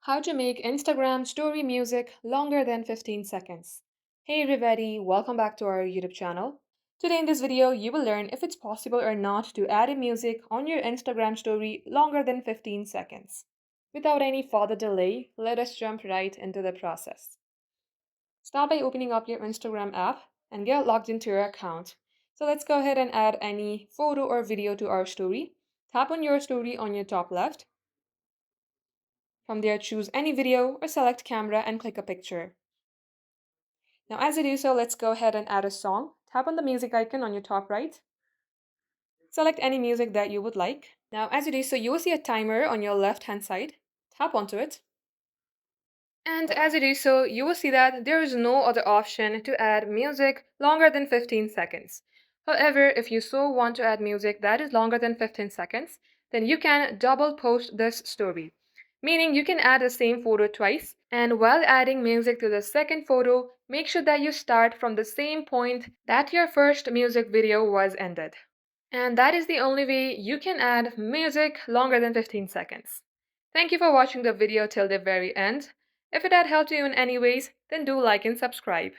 How to make Instagram story music longer than 15 seconds. Hey everybody, welcome back to our YouTube channel. Today in this video, you will learn if it's possible or not to add a music on your Instagram story longer than 15 seconds. Without any further delay, let us jump right into the process. Start by opening up your Instagram app and get logged into your account. So let's go ahead and add any photo or video to our story. Tap on your story on your top left. From there, choose any video or select camera and click a picture. Now, as you do so, let's go ahead and add a song. Tap on the music icon on your top right. Select any music that you would like. Now, as you do so, you will see a timer on your left-hand side. Tap onto it. And as you do so, you will see that there is no other option to add music longer than 15 seconds. However, if you so want to add music that is longer than 15 seconds, then you can double post this story. Meaning you can add the same photo twice, and while adding music to the second photo, make sure that you start from the same point that your first music video was ended. And that is the only way you can add music longer than 15 seconds. Thank you for watching the video till the very end. If it had helped you in any ways, then do like and subscribe.